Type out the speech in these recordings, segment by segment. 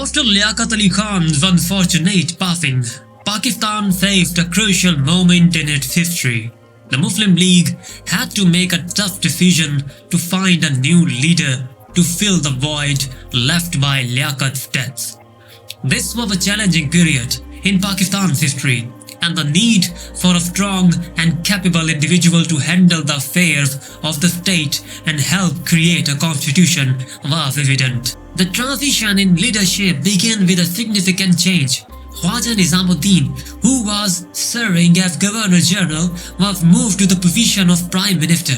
After Liaquat Ali Khan's unfortunate passing, Pakistan faced a crucial moment in its history. The Muslim League had to make a tough decision to find a new leader to fill the void left by Liaquat's death. This was a challenging period in Pakistan's history, and the need for a strong and capable individual to handle the affairs of the state and help create a constitution was evident. The transition in leadership began with a significant change. Khwaja Nizamuddin, who was serving as Governor General, was moved to the position of Prime Minister.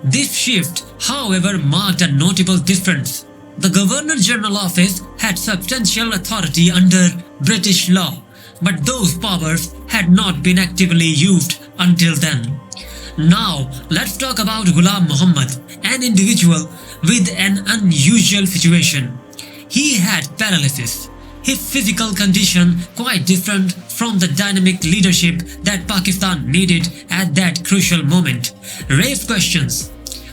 This shift, however, marked a notable difference. The Governor General office had substantial authority under British law, but those powers had not been actively used until then. Now, let's talk about Ghulam Mohammad, an individual with an unusual situation. He had paralysis. His physical condition quite different from the dynamic leadership that Pakistan needed at that crucial moment raised questions.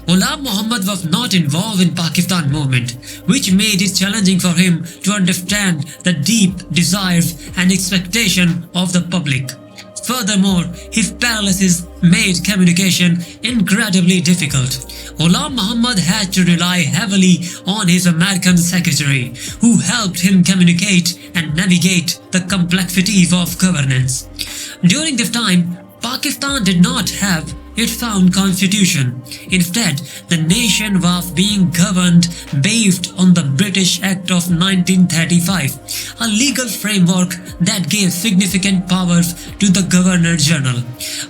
Ghulam Mohammad was not involved in Pakistan movement, which made it challenging for him to understand the deep desires and expectation of the public. Furthermore, his paralysis made communication incredibly difficult. Ghulam Mohammad had to rely heavily on his American secretary, who helped him communicate and navigate the complexities of governance. During this time, Pakistan did not have its own constitution. Instead, the nation was being governed based on the British Act of 1935, a legal framework that gave significant powers to the Governor General.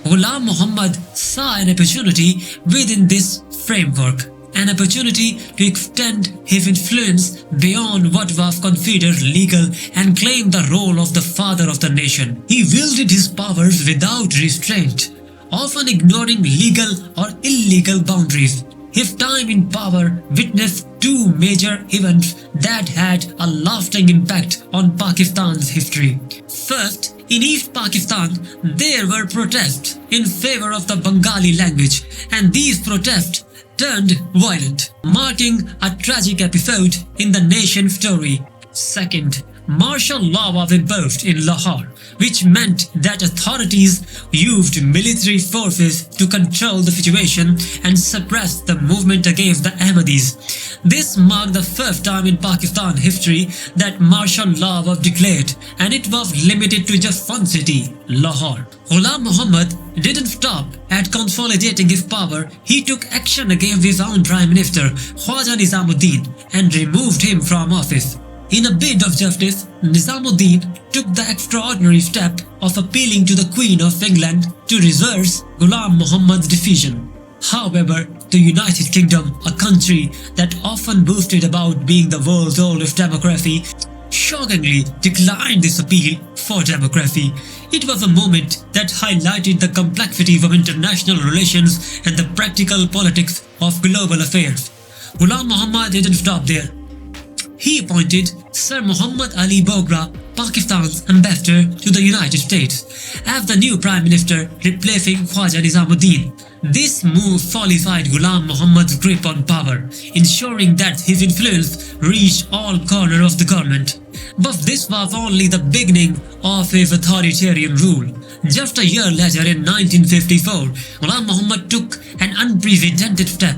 Ghulam Mohammad saw an opportunity within this framework, an opportunity to extend his influence beyond what was considered legal and claim the role of the father of the nation. He wielded his powers without restraint, often ignoring legal or illegal boundaries. His time in power witnessed two major events that had a lasting impact on Pakistan's history. First, in East Pakistan, there were protests in favor of the Bengali language, and these protests turned violent, marking a tragic episode in the nation's story. Second, martial law was imposed in Lahore, which meant that authorities used military forces to control the situation and suppress the movement against the Ahmadis. This marked the first time in Pakistan history that martial law was declared, and it was limited to just one city, Lahore. Ghulam Mohammad didn't stop at consolidating his power. He took action against his own Prime Minister, Khwaja Nizamuddin, and removed him from office. In a bid of justice, Nizamuddin took the extraordinary step of appealing to the Queen of England to reverse Ghulam Mohammad's decision. However, the United Kingdom, a country that often boasted about being the world's oldest democracy, shockingly declined this appeal for democracy. It was a moment that highlighted the complexities of international relations and the practical politics of global affairs. Ghulam Mohammad didn't stop there. He appointed Sir Muhammad Ali Bogra, Pakistan's ambassador to the United States, as the new Prime Minister, replacing Khwaja Nizamuddin. This move solidified Ghulam Mohammad's grip on power, ensuring that his influence reached all corners of the government. But this was only the beginning of his authoritarian rule. Just a year later, in 1954, Ghulam Mohammad took an unprecedented step.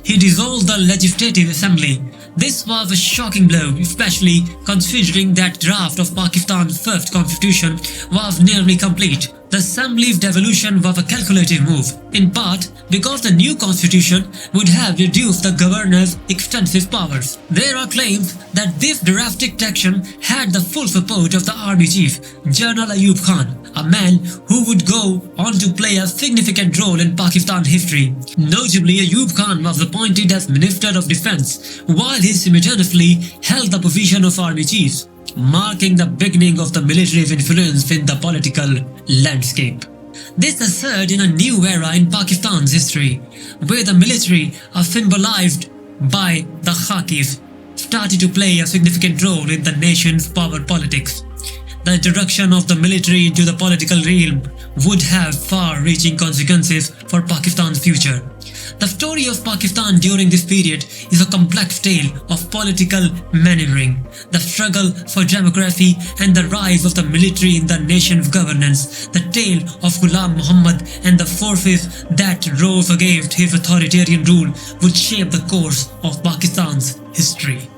He dissolved the Legislative Assembly. This was a shocking blow, especially considering that draft of Pakistan's first constitution was nearly complete. The Assembly's devolution was a calculated move, in part because the new constitution would have reduced the governor's extensive powers. There are claims that this drastic action had the full support of the army chief, General Ayub Khan, a man who would go on to play a significant role in Pakistan history. Notably, Ayub Khan was appointed as Minister of Defense, while he simultaneously held the position of army chief, marking the beginning of the military's influence in the political landscape. This ushered in a new era in Pakistan's history, where the military, symbolized by the Khakis, started to play a significant role in the nation's power politics. The introduction of the military into the political realm would have far-reaching consequences for Pakistan's future. The story of Pakistan during this period is a complex tale of political maneuvering, the struggle for democracy, and the rise of the military in the nation's governance. The tale of Ghulam Mohammad and the forces that rose against his authoritarian rule would shape the course of Pakistan's history.